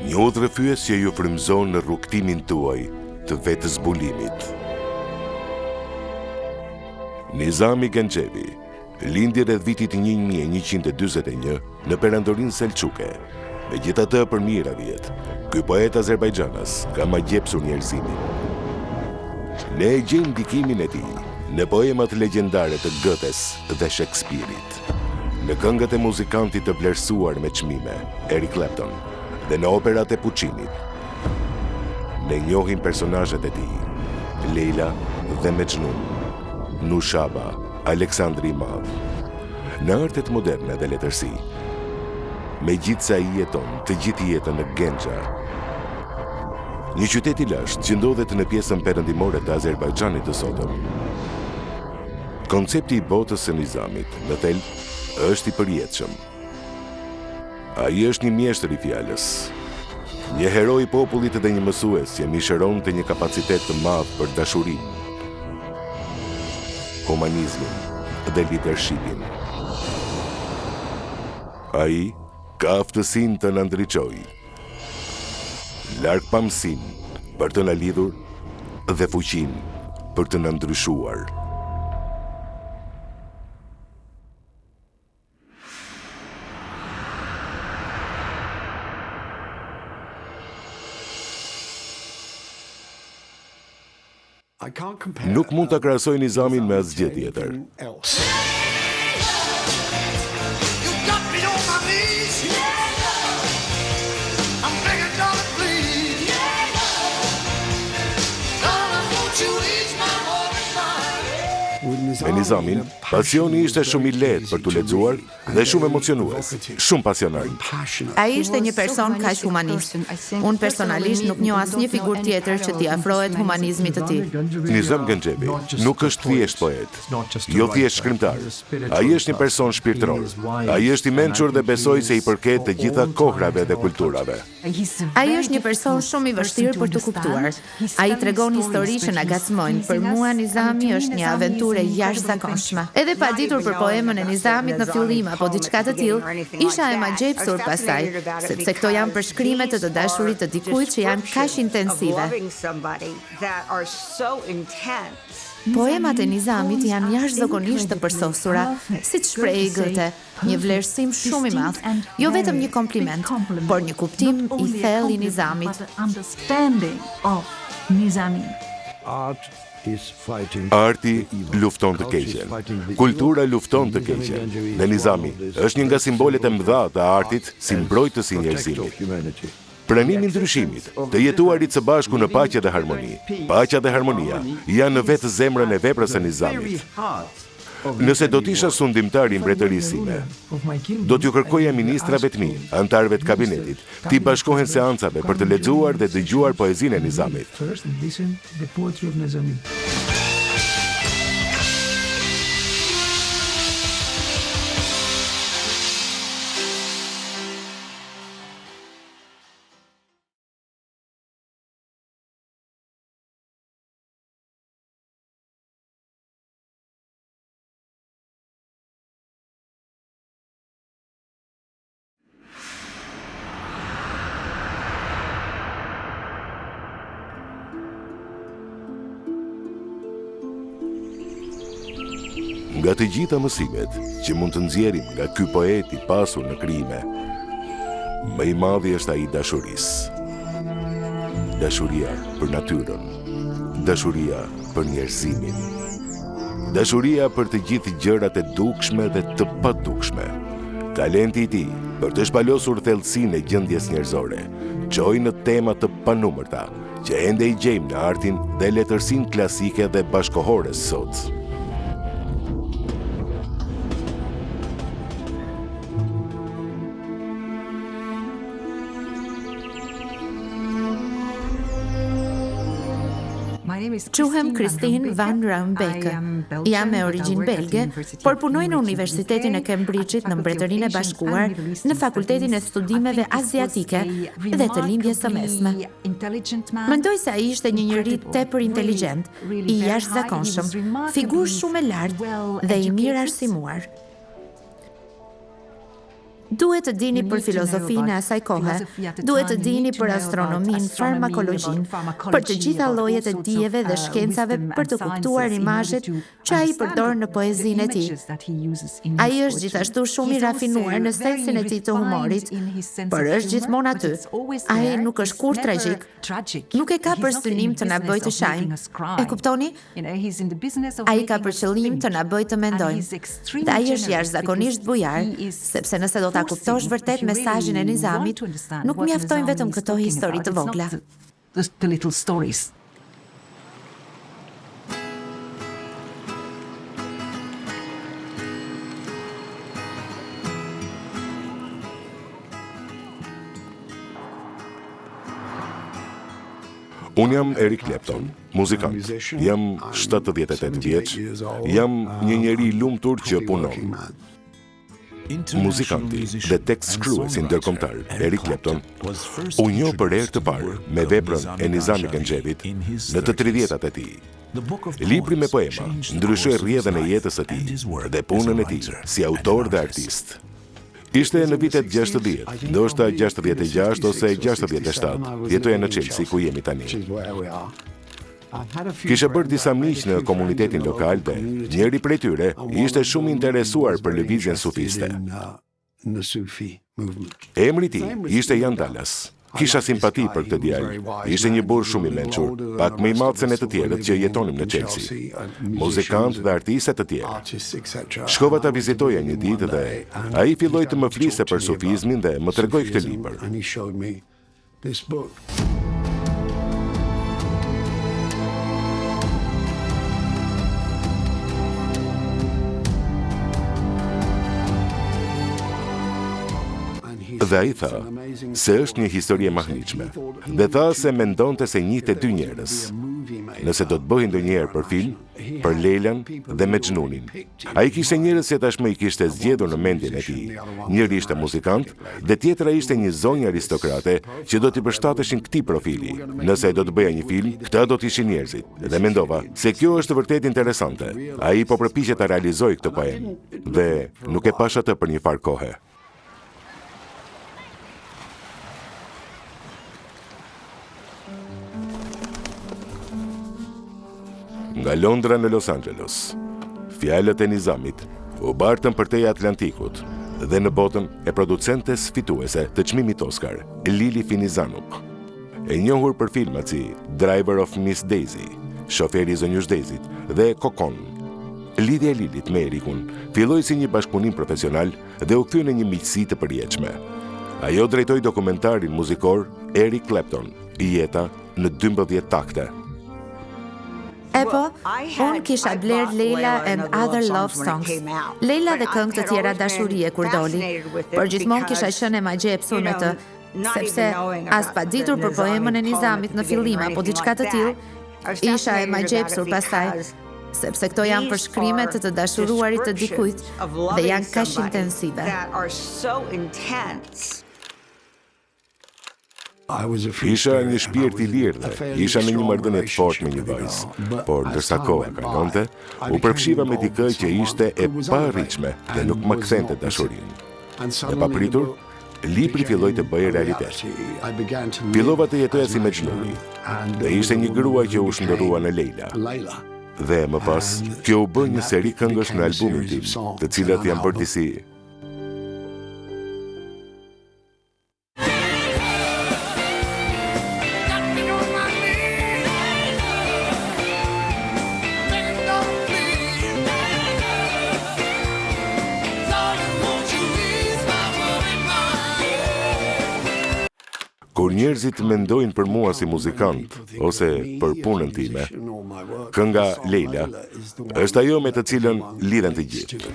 Një udhërrëfyes që ju frymëzon në rrugtimin tuaj të vetëzbulimit. Nizami Ganxhevi lindi rreth vitit 1141 në perandorinë selçuke. Megjithatë, për mijëra vjet, ky poet Azerbajxhanas ka magjepsur njerëzimin. Ne e gjejmë ndikimin e tij në poemat legjendare të Goethes dhe Shakespeare-it, në këngët e muzikantit të vlerësuar me çmime, Eric Clapton, dhe në operat e Puccinit. Ne njohim personazhet e tij, Leila dhe Mejnun, Nushaba, Aleksandri i Madh. Në artet moderne dhe letërsi, megjithse ai jeton të gjithë jetën në Genxha, një qytet i lashtë që ndodhet në pjesën perëndimore të Azerbajxhanit të sotëm. Koncepti i botës së Nizamit, në thelb, është i përjetshëm. Ai është një mjeshtër i fjalës, një hero i popullit dhe një mësues që mishëron të një kapacitet të madh për dashurinë, humanizmin dhe leadershipin. Ai ka aftësinë të na ndriçojë, larg pamësinë për të na lidhur dhe fuqinë për të na ndryshuar. Nuk mund ta krahasoj Nizamin me asgjë tjetër. Me Nizamin, pasioni ishte shumë i lehtë për t'u lexuar dhe shumë emocionues, shumë pasionant. Ai ishte një person kaq humanist. Unë personalisht nuk njoh asnjë figurë tjetër që t'i afrohet humanizmit të tij. Nizam Ganxhevi nuk është thjesht poet, jo thjesht shkrimtar. Ai është një person shpirtëror. Ai është i mençur dhe besoj se i përket të gjitha kohrave dhe kulturave. Ai është një person shumë i vështirë për të kuptuar. Ai tregon histori që na gacmojnë. Për mua Nizami është një aventurë jashtëzakonshme. Edhe pa ditur për poemën e Nizamit në fillim apo diçka të tillë, isha e magjepsur pasaj, sepse këto janë përshkrimet të dashurisë të dikujt që janë kaq intensive. Poemat e Nizamit janë jashtëzakonisht të përsosura, siç shprehej Goethe, një vlerësim shumë i madh, jo vetëm një kompliment, por një kuptim i thellë i Nizamit. Arti lufton të keqen, kultura lufton të keqen, dhe Nizami është një nga simbolet e mëdha të artit si mbrojtës i njerëzimit. Pranimi i ndryshimit, të jetuarit së bashku në paqe dhe harmoni. Paqja dhe harmonia janë në vetë zemrën e veprës së Nizamit. Nëse do t'isha sundimtar i mbretërisë sime, do t'ju kërkoja ministrave të mi, antarëve të kabinetit, t'i bashkohen seancave për të lexuar dhe dëgjuar poezinë e Nizamit. Nga të gjitha mësimet që mund të nxjerrim nga ky poet i pasur në krijime, më i madhi është ai i dashurisë. Dashuria për natyrën, dashuria për njerëzimin, dashuria për të gjithë gjërat e dukshme dhe të padukshme. Talenti i tij për të shpalosur thellësinë e gjendjes njerëzore, çoi në tema të panumërta që ende i gjejmë në artin dhe letërsinë klasike dhe bashkohore sot. Quhem Christine van Rumbeke. Jam me origjinë belge, por punoj në Universitetin e Cambridge-it në Mbretërinë e Bashkuar, në Fakultetin e Studimeve Aziatike dhe të Lindjes së Mesme. Mendoj se ai ishte një njeri tepër inteligjent, i jashtëzakonshëm, figurë shumë e lartë dhe i mirë arsimuar. Duhet të dini për filozofinë e asaj kohe, duhet të dini për astronominë, farmakologjinë, për të gjitha llojet e dijeve dhe shkencave për të kuptuar imazhet që ai përdor në poezinë e tij. Ai është gjithashtu shumë i rafinuar në sensin e tij të humorit, por është gjithmonë aty. Ai nuk është kurrë tragjik. Nuk e ka për synim të na bëjë të shajmë. E kuptoni? Ai ka për qëllim të na bëjë të mendojmë. Dhe ai është jashtëzakonisht bujar, sepse nëse do ta kuptosh vërtet mesazhin e Nizamit, nuk mjaftojnë vetëm këto histori të vogla. Unë jam Eric Clapton, muzikant. Jam 78 vjeç, jam një njeri i lumtur që punon. Muzikanti dhe tekst shkruesi ndërkombëtar Eric Clapton u njoh për herë të parë me veprën e Nizami Ganxhevit në të 30-tat e tij. Libri me poema ndryshoi rrjedhën e jetës së tij dhe punën e tij si autor dhe artist. Ishte në vitet 60, ndoshta 66 ose 67, jetoja në Chelsea ku jemi tani. Kisha bërë disa miq në komunitetin lokal dhe njëri prej tyre ishte shumë interesuar për lëvizjen sufiste. Emri i tij ishte Jan Dallas. Kisha simpati për këtë djalë. Ishte një burr shumë i mençur, pak më i madh se ne të tjerët që jetonim në Chelsea. Muzikant dhe artistë të tjerë. Shkova ta vizitoja një ditë dhe ai filloi të më fliste për sufizmin dhe më tregoi këtë libër. Dhe ai tha se është një histori e mahnitshme. Dhe tha se mendonte se njihte dy njerëz. Nëse do të bëhej ndonjëherë për film, për Leilan dhe Mejnunin. Ai kishte njerëz që tashmë i kishte zgjedhur në mendjen e tij. Njëri ishte muzikant dhe tjetra ishte një zonjë aristokrate që do t'i përshtateshin këtij profili. Nëse do të bëja një film, këta do të ishin njerëzit. Dhe mendova se kjo është vërtet interesante. Ai po përpiqet ta realizojë këtë poem dhe nuk e pash atë për një farë kohe. Nga Londra në Los Angeles, fjalët e Nizamit u bartën përtej Atlantikut dhe në botën e producentes fituese të çmimit Oscar, Lili Finizanuk, e njohur për filmat si Driver of Miss Daisy, Shoferi i zonjush Daisy dhe Kokon. Lidhja e Lilit me Erikun filloi si një bashkëpunim profesional dhe u kthye në një miqësi të përjetshme. Ajo drejtoi dokumentarin muzikor Eric Clapton, Jeta në 12 takte. E po, unë kisha bler Leila and Other Love Songs. Leila dhe këngë të tjera dashurie kur doli, por gjithmonë kisha qenë e magjepsur me të, sepse as pa ditur për poemën e Nizamit në fillim apo diçka të tillë, isha e magjepsur pastaj, sepse këto janë përshkrime të dashuruarit të dikujt dhe janë kaq intensive. Isha një shpirt i lirë dhe isha në një marrëdhënie të fortë me një vajzë, por ndërsa koha kalonte, u përfshiva me dikë që ishte e paarritshme dhe nuk më kthente dashurinë. E papritur, libri filloi të bëhej realitet. Fillova të jetoja si Mejnuni dhe ishte një grua që u shndërrua në Leila. Dhe më pas, kjo u bë një seri këngësh në albumin tim, të cilat janë bërë disi. Kur njerëzit mendojnë për mua si muzikant ose për punën time, kënga Leila është ajo me të cilën lidhen të gjithë.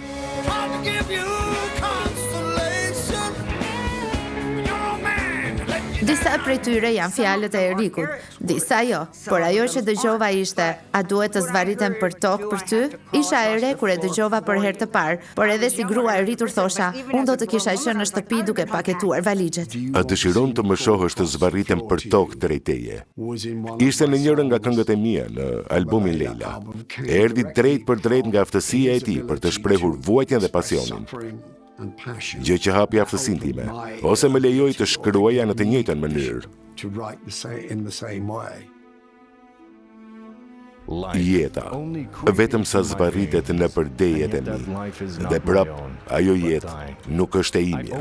Disa prej tyre janë fjalët e Erikut, disa jo, por ajo që dëgjova ishte: a duhet të zvarritem për tokë për ty? Isha e re kur e dëgjova për herë të parë, por edhe si grua e rritur thosha, unë do të kisha qenë në shtëpi duke paketuar valixhet. A dëshiron të më shohësh të zvarritem për tokë drejt teje? Ishte në njërin nga këngët e mia në albumin Leila. Erdhi drejt për drejt nga aftësia e tij për të shprehur vuajtjen dhe pasionin. gjë që hapi aftësinë time, ose më lejoi të shkruaja në të njëjtën mënyrë. Jeta, vetëm sa zbaritet në përdejet e mi, dhe prap, ajo jetë nuk është e imja,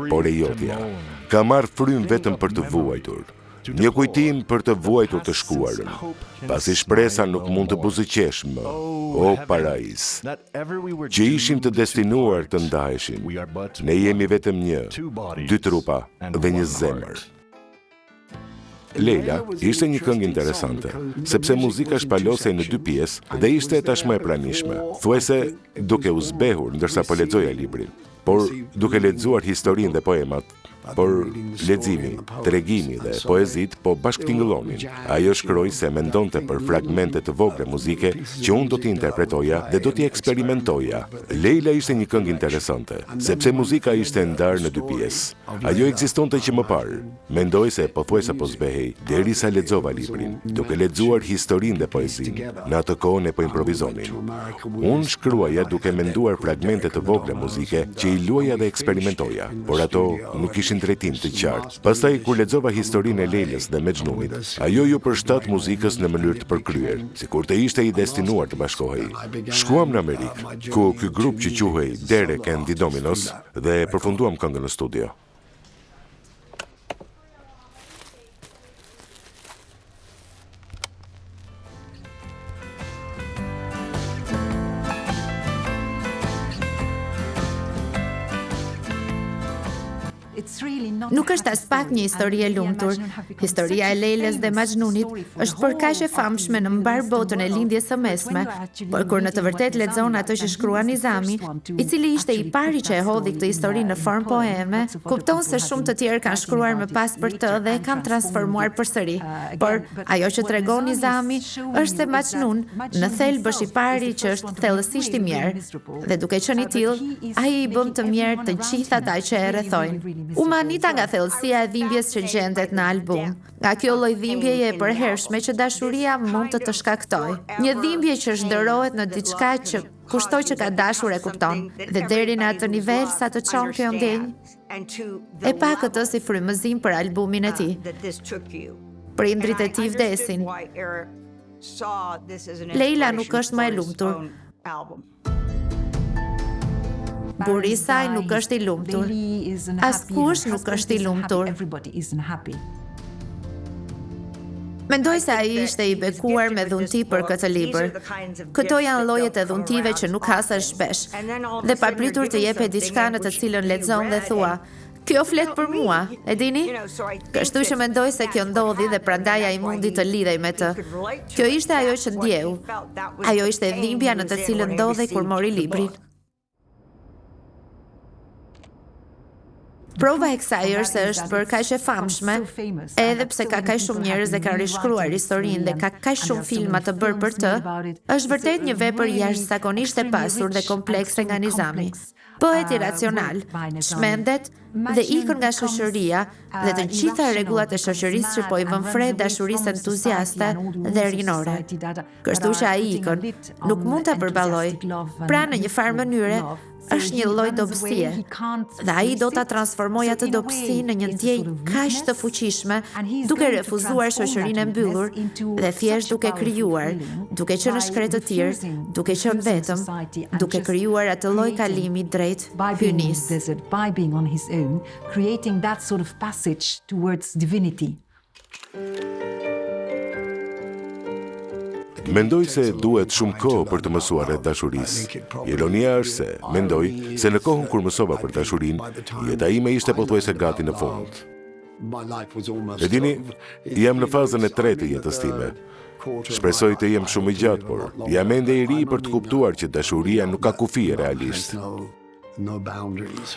por e jotja. Ka marrë frym vetëm për të vuajtur, një kujtim për të vuajtur të shkuarën, pasi shpresa nuk mund të buzëqesh më, o parais, që ishim të destinuar të ndaheshin, ne jemi vetëm një, dy trupa dhe një zemër. Leila ishte një këngë interesante, sepse muzika shpalosej në dy pjesë dhe ishte tashmë e pranishme, thuajse duke u zbehur ndërsa po lexoja librin, por duke lexuar historinë dhe poemat, por leximi, tregimi dhe poezit po bashkëtingëllonin. Ajo shkroi se mendonte për fragmente të vogla muzike që unë do t'i interpretoja dhe do t'i eksperimentoja. Leila ishte një këngë interesante, sepse muzika ishte ndarë në dy pjesë. Ajo ekzistonte që më parë. Mendoj se pothuajse po zbehej derisa lexova librin, duke lexuar historinë dhe poezinë. Në atë kohë ne po improvizonin. Unë shkruaja duke menduar fragmente të vogla muzike që i luaja dhe eksperimentoja, por ato nuk ishin drejtim të qartë. Pastaj kur lexova historinë e Leilës dhe Mexhnunit, ajo ju përshtat muzikës në mënyrë të përkryer, sikur të ishte i destinuar të bashkohej. Shkuam në Amerikë, ku ky grup që quhej Derek and the Dominos dhe përfunduam këngën në studio. Nuk është as pak një histori e lumtur. Historia e Leilës dhe Mexhnunit është për kaq e famshme në mbar botën e lindjes së mesme, por kur në të vërtetë lexon ato që shkrua Nizami, i cili ishte i pari që e hodhi këtë histori në formë poeme, kupton se shumë të tjerë kanë shkruar më pas për të dhe e kanë transformuar përsëri. Por ajo që tregon Nizami është se Mexhnun në thelb është i pari që është thellësisht i mirë, dhe duke qenë i tillë, ai i bën të mirë të gjithë ata që e rrethojnë. Umanita nga thellësia e dhimbjes që gjendet në album. Nga kjo lloj dhimbjeje e përhershme që dashuria mund të shkaktojë. Një dhimbje që zhderohet në diçka që kushtoj që ka dashur e kupton, dhe deri në atë nivel sa të çon kjo ndenjë, e pa këtë si frymëzim për albumin e tij. Prindrit e tij vdesin. Leila nuk është më e lumtur. Burri i saj nuk është i lumtur. Askush nuk është i lumtur. Mendoj se ai ishte i bekuar me dhunti për këtë libër. Këto janë llojet e dhuntive që nuk hasen shpesh. Dhe papritur të jepet diçka në të cilën lexon dhe thua, kjo flet për mua, e dini? Kështu që mendoj se kjo ndodhi dhe prandaj ai mundi të lidhej me të. Kjo ishte ajo që ndjeu. Ajo ishte dhimbja në të cilën ndodhej kur mori librin. Prova e kësaj është se është bërë kaq e famshme, edhe pse ka kaq shumë njerëz që kanë rishkruar historinë dhe ka kaq shumë filma të bërë për të, është vërtet një vepër jashtëzakonisht e pasur dhe komplekse nga Nizami. Bëhet iracional, shmendet dhe ikën nga shoqëria dhe të gjitha rregullat e shoqërisë që po i vën fre dashurisë entuziaste dhe rinore. Kështu që ai ikën nuk mund ta përballoj. Pra në një farë mënyre është një lloj dobësie, dhe ai do ta transformojë atë dobësi në një ndjenjë kaq të fuqishme, duke refuzuar shoqërinë e mbyllur dhe thjesht duke krijuar, duke qenë shkretë të tir, duke qenë vetëm, duke krijuar atë lloj kalimi drejt hyjnisë. Creating that sort of passage towards divinity. Mendoj se duhet shumë kohë për të mësuar rreth dashurisë. Ironia është se mendoj se në kohën kur mësova për dashurinë, jeta ime ishte pothuajse gati në fund. E dini, jam në fazën e tretë të jetës time. Shpresoj të jem shumë i gjatë, por jam ende i ri për të kuptuar që dashuria nuk ka kufi realisht.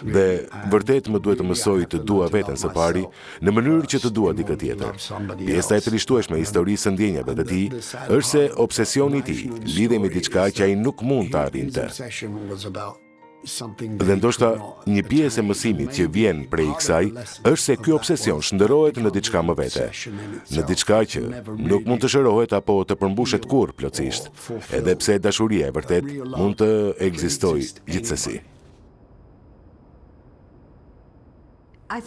Dhe vërtet më duhet të mësoj të dua veten së pari në mënyrë që të dua dikë tjetër. Pjesa e trishtueshme e historisë së ndjenjave të tij është se obsesioni i tij lidhej me diçka që ai nuk mund ta arrinte. Dhe ndoshta një pjesë e mësimit që vjen prej kësaj është se ky obsesion shndërrohet në diçka më vete, në diçka që nuk mund të shërohet apo të përmbushet kurrë plotësisht, edhe pse dashuria e vërtet mund të ekzistojë gjithsesi.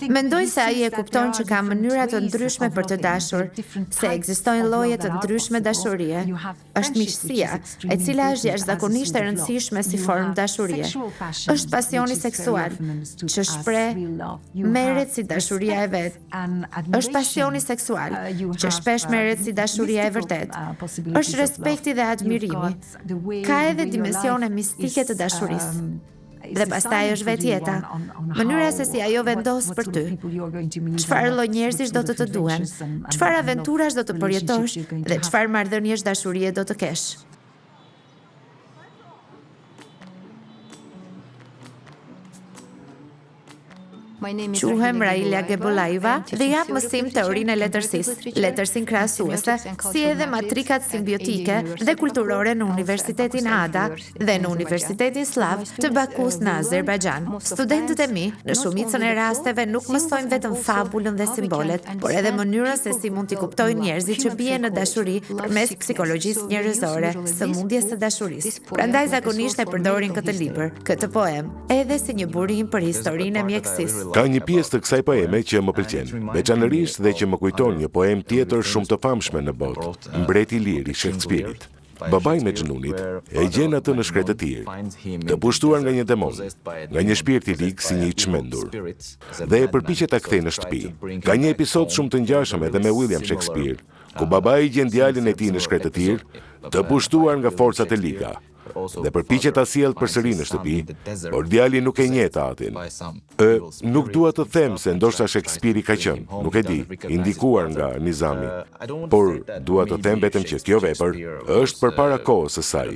Mendoj se ai e kupton që ka mënyra të ndryshme për të dashur, se ekzistojnë lloje të ndryshme dashurie. Është miqësia, e cila është jashtëzakonisht e rëndësishme si formë dashurie. Është pasioni seksual, që shpreh merret si dashuria e vet. Është pasioni seksual, që shpesh merret si dashuria e vërtet. Është respekti dhe admirimi. Ka edhe dimensione mistike të dashurisë. Dhe pastaj është vetjeta, mënyra se si ajo vendos për ty. Çfarë lloj njerëzish do të duhen, çfarë aventurash do të përjetosh dhe çfarë marrëdhëniesh dashurie do të kesh. Quhem Raila Gebolaiva dhe jap mësim teorinë e letërsisë, letërsinë krahasuese, si edhe matrikat simbiotike dhe kulturore në Universitetin Ada dhe në Universitetin Slav të Bakus në Azerbajxhan. Studentët e mi, në shumicën e rasteve, nuk mësojnë vetëm fabulën dhe simbolet, por edhe mënyrën se si mund t'i kuptojnë njerëzit që bien në dashuri përmes psikologjisë njerëzore, sëmundjes së dashurisë. Prandaj zakonisht e përdorin këtë libër, këtë poem, edhe si një burim për historinë e mjekësisë. Ka një pjesë të kësaj poeme që më pëlqen, veçanërisht dhe që më kujton një poem tjetër shumë të famshme në botë, Mbreti i Lirë i Shakespeare-it. Babai me xhenunit e gjen atë në shkretë të tirë, të pushtuar nga një demon, nga një shpirt i lig si një i çmendur, dhe e përpiqet ta kthejë në shtëpi. Ka një episod shumë të ngjashëm edhe me William Shakespeare, ku babai gjen djalin e tij në shkretë të tirë, të pushtuar nga forcat e liga. Dhe përpiqet ta sjellë përsëri në shtëpi, por djali nuk e njeh atin. Nuk dua të them se ndoshta Shakespeare ka qenë, nuk e di, indikuar nga Nizami, por dua të them vetëm që kjo vepër është përpara kohës së saj.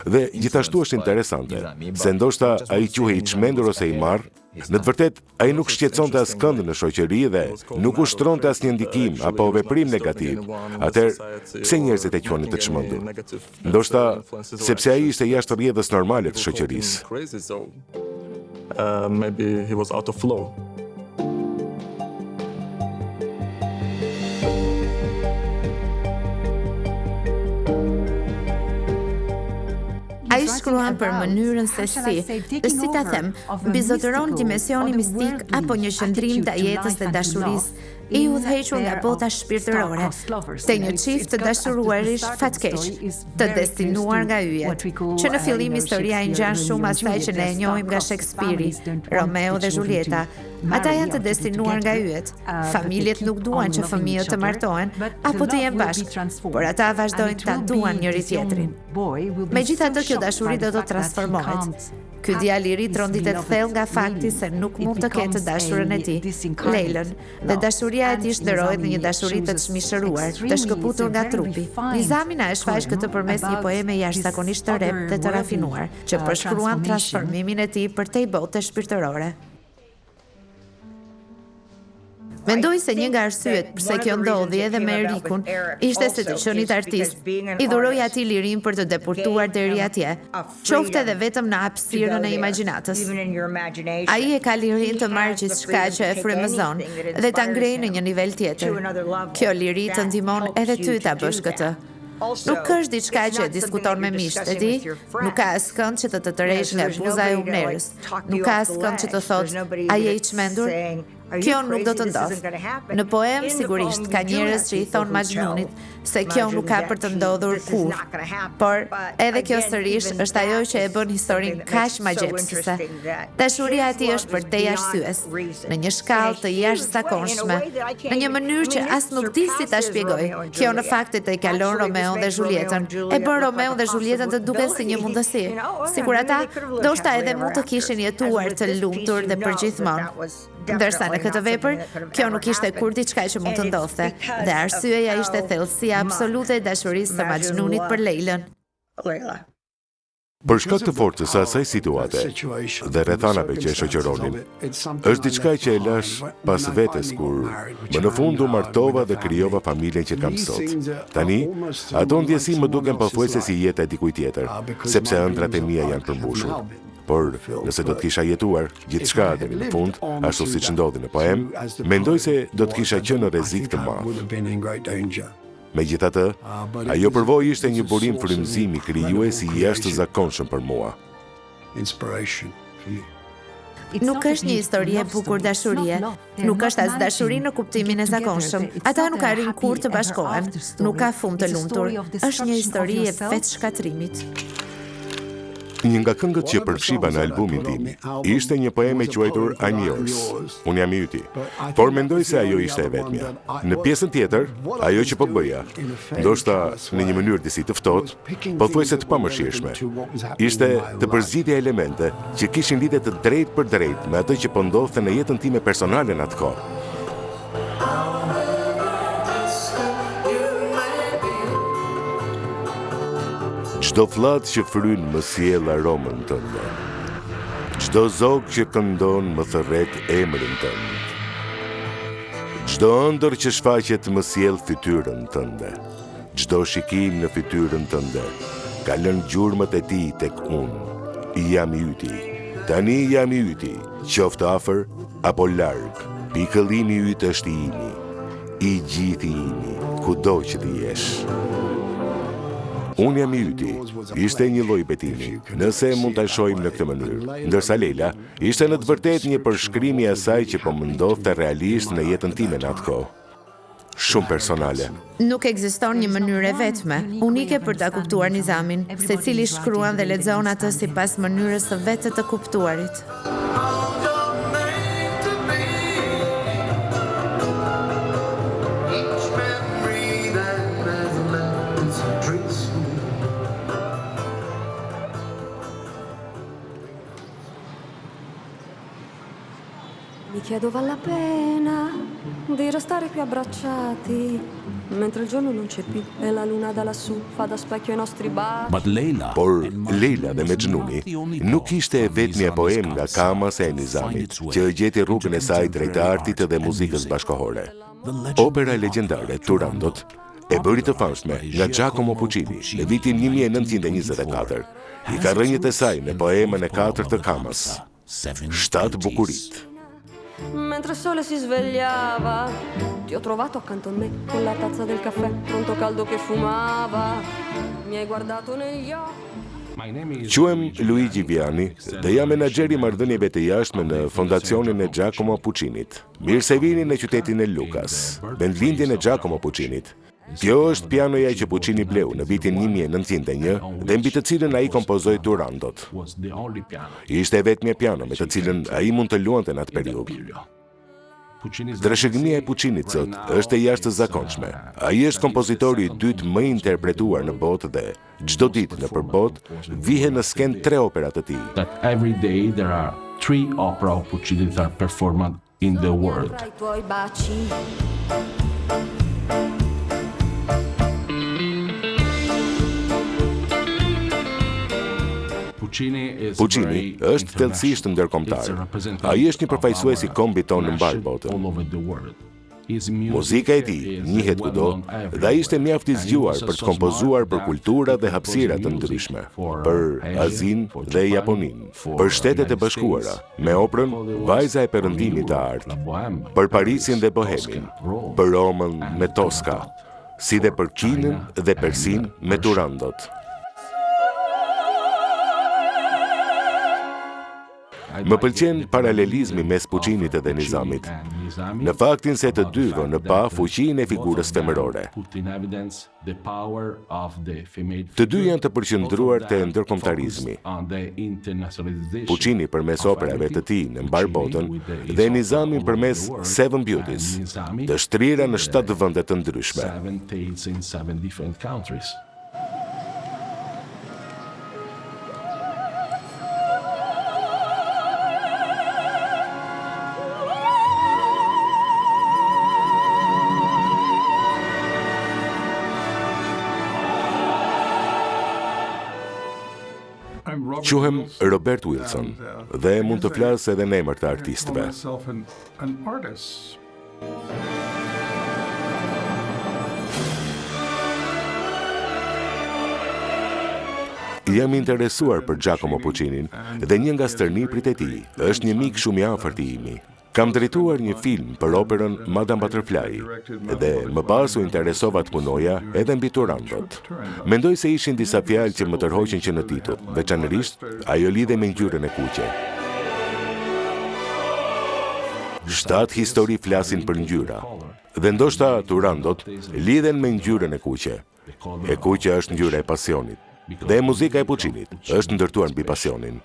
Dhe gjithashtu është interesante, se ndoshta ai quhej i çmendur ose i marr, në të vërtet ai nuk shqetësonte askënd në shoqëri dhe nuk ushtronte asnjë ndikim apo veprim negativ. Atëherë, pse njerëzit e quanin të çmendur? Ndoshta sepse ai ishte jashtë rrjedhës normale të shoqërisë. Maybe he was out of flow. Ai shkruan për mënyrën se si ta them, mbizotëron dimensioni mistik apo një qëndrim të jetës dhe dashurisë i udhëhequr nga bota shpirtërore, te një çift të dashuruarish fatkeq, të destinuar nga yjet, që në fillim historia i ngjan shumë asaj që ne e njohim nga Shakespeare, Romeo dhe Julieta. Ata janë të destinuar nga yjet. Familjet nuk duan që fëmijët të martohen apo të jenë bashkë, por ata vazhdojnë ta duan njëri tjetrin. Megjithatë, kjo dashuri do të transformohet. Ky djalë i ri trondit e thellë nga fakti se nuk mund të ketë dashurën e tij, Leilën, dhe dashuria e tij shndërrohet në një dashuri të çmishëruar, të shkëputur nga trupi. Nizami na e shfaq këtë përmes një poeme jashtëzakonisht të rreptë dhe të rafinuar, që përshkruan transformimin e tij përtej bote shpirtërore. Mendoj se një nga arsyet pse kjo ndodhi edhe me Erikun ishte se të qenit artist i dhuroi atij lirin për të depurtuar deri atje, qoftë edhe vetëm në hapësirën e imagjinatës. Ai e ka lirin të marrë gjithçka që e frymëzon dhe ta ngrejë në një nivel tjetër. Kjo liri të ndihmon edhe ty ta bësh këtë. Nuk është diçka që diskuton me miqt, e di? Nuk ka askënd që të tërheqë nga buza e umnerës. Nuk ka askënd që të thotë, a je i çmendur? Kjo nuk do të ndodhë. Në poem, sigurisht, ka njerëz që i thonë Majnunit se kjo nuk ka për të ndodhur kur, por edhe kjo sërish është ajo që e bën historinë kaq magjepsëse. Dashuria e tij është për te arsyes, në një shkallë të jashtëzakonshme, në një mënyrë që as nuk di si ta shpjegoj. Kjo në fakt e kalon Romeo dhe Julietën, e bën Romeo dhe Julietën të duken si një mundësi, sikur ata ndoshta edhe mund të kishin jetuar të lumtur dhe përgjithmonë. Ndërsa në këtë vepër, kjo nuk ishte kur diçka që mund të ndodhte, dhe arsyeja ishte thellësia absolute e dashurisë së Majnunit për Leilën. Për shkak të forcës së asaj situate dhe rrethanave që e shoqëronin, është diçka që e lash pas vetes kur më në fund u martova dhe krijova familjen që kam sot. Tani, ato ndjesi më duken pothuajse si jeta e dikujt tjetër, sepse ëndrat e mia janë përmbushur. Por nëse do të kisha jetuar gjithçka deri në fund, ashtu siç ndodhi në poem, mendoj se do të kisha qenë në rrezik të madh. Megjithatë, ajo përvojë ishte një burim frymëzimi krijuesi i jashtëzakonshëm për mua. Nuk është një histori e bukur dashurie. Nuk është as dashuri në kuptimin e zakonshëm. Ata nuk arrin kur të bashkohen. Nuk ka fund të lumtur. Është një histori e vetë shkatrimit. Një nga këngët që përfshiva në albumin tim ishte një poemë e quajtur I'm Yours, unë jam i yti, por mendoj se ajo ishte e vetmja. Në pjesën tjetër, ajo që po bëja, ndoshta në një mënyrë disi të ftohtë, pothuajse të pamëshirshme, ishte të përzgjidhja elemente që kishin lidhje të drejtë për drejtë me atë që po ndodhte në jetën time personale në atë kohë. Çdo fllaç që fryn më sjell aromën tënde. Çdo zog që këndon më thërret emrin tënd. Çdo ëndër që shfaqet më sjell fytyrën tënde. Çdo shikim në fytyrën tënde ka lënë gjurmët e tij tek unë. Jam i yti. Tani jam i yti, qoftë afër apo larg. Pikëllimi yt është i imi. I gjithë i imi, kudo që të jesh. Unë jam i yti, ishte një lloj betimi, nëse mund ta shohim në këtë mënyrë, ndërsa Leila ishte në të vërtetë një përshkrim i asaj që po më ndodhte realisht në jetën time në atë kohë. Shumë personale. Nuk ekziston një mënyrë e vetme, unike për ta kuptuar Nizamin, secili shkruan dhe lexon atë sipas mënyrës së vetë të kuptuarit. Mi chiedo vale la pena di restare qui abbracciati mentre il giorno non c'è più e la luna da lassù fa da specchio ai nostri baci. Por Leila dhe Mexhnuni nuk ishte e vetmja poem nga Kamas e Nizamit që gjeti rrugën e saj drejt artit dhe muzikës bashkohore. Opera legjendare Turandot e bëri të famshme nga Giacomo Puccini në vitin 1924. I ka rënjët e saj në poemën e 4 të Kamas, 7 bukurit. Mentre il sole si svegliava, ti ho trovato accanto a me con la tazza del caffè, pronto caldo che fumava. Mi hai guardato negli occhi. Quhem Luigi Viani dhe jam menaxheri i marrëdhënieve të jashtme në fondacionin e Giacomo Puccinit. Mirë se vini në qytetin e Lucas, vendlindjen e Giacomo Puccinit. Kjo është pianoja që Puccini bleu në vitin 1901 dhe mbi të cilën ai kompozoi Turandot. Ishte vetmja piano me të cilën ai mund të luante në atë periudhë. Trashëgimia e Puccinit sot është e jashtëzakonshme. Ai është kompozitori i dytë më interpretuar në botë dhe çdo ditë nëpër botë vihen në skenë 3 opera të tij. That every day there are 3 opera of Puccini that are performed in the world. Tra i tuoi baci. Puccini është thellësisht ndërkombëtar. Ai është një përfaqësues i kombit tonë në mbar botën. Muzika e tij njihet kudo dhe ai ishte mjaft i zgjuar për të kompozuar për kultura dhe hapësira të ndryshme, për Azinë dhe Japoninë, për Shtetet e Bashkuara, me operën Vajza e Perëndimit të Artë, për Parisin dhe Bohemin, për Romën me Toska, si dhe për Kinën dhe Persin me Turandot. Më pëlqen paralelizmi mes Puccinit dhe Nizamit, në faktin se të dyve në pa fuqinë e figurës femërore. Të dy janë të përqendruar te ndërkombëtarizmi. Puccini përmes operave të tij në mbar botën dhe Nizami përmes Seven Beauties, të shtrira në 7 vende të ndryshme. Quhem Robert Wilson dhe mund të flas edhe në emër të artistëve. Jam interesuar për Giacomo Puccinin dhe një nga stërniprit e tij është një mik shumë i afërt i imi. Kam drejtuar një film për operën Madame Butterfly dhe më pas u interesova të punoja edhe mbi Turandot. Mendoj se ishin disa fjalë që më tërhoqën që në titull, veçanërisht ajo lidhe me ngjyrën e kuqe. 7 histori flasin për ngjyra, dhe ndoshta Turandot lidhen me ngjyrën e kuqe. E kuqja është ngjyra e pasionit, dhe muzika e Puccinit është ndërtuar mbi pasionin.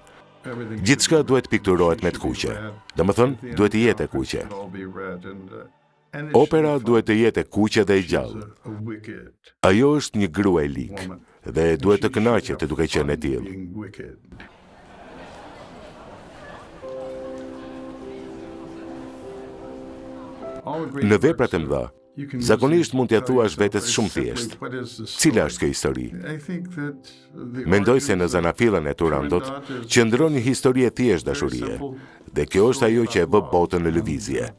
Gjithçka duhet pikturohet me të kuqe, domethënë duhet të jetë e kuqe. Opera duhet të jetë e kuqe dhe e gjallë. Ajo është një grua e lig, dhe duhet të kënaqet duke qenë e tillë. Në veprat e mëdha, zakonisht mund t'ia thuash vetes shumë thjesht. Cila është kjo histori? Mendoj se në Zanafillën e Turandot qëndron një histori e thjeshtë dashurie, dhe kjo është ajo që e bë botën në lëvizje.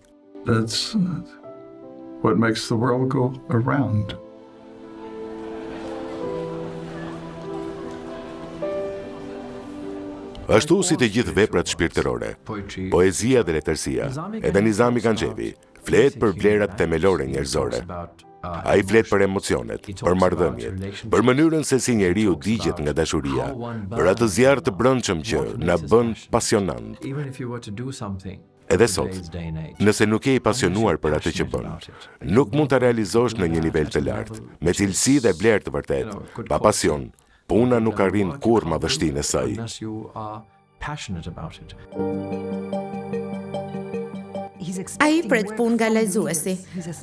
That's what makes the world go around. Ashtu si të gjithë veprat shpirtërore, poezia dhe letërsia, edhe Nizami Ganxhevi flet për vlerat themelore njerëzore. Ai flet për emocionet, për marrëdhëniet, për mënyrën se si njeriu digjet nga dashuria, për atë zjarr të brendshëm që na bën pasionant. Edhe sot, nëse nuk je i pasionuar për atë që bën, nuk mund ta realizosh në një nivel të lartë, me cilësi dhe vlerë të vërtetë. Pa pasion, puna nuk arrin kurrë madhështinë e saj. Ai pret punë nga lexuesi,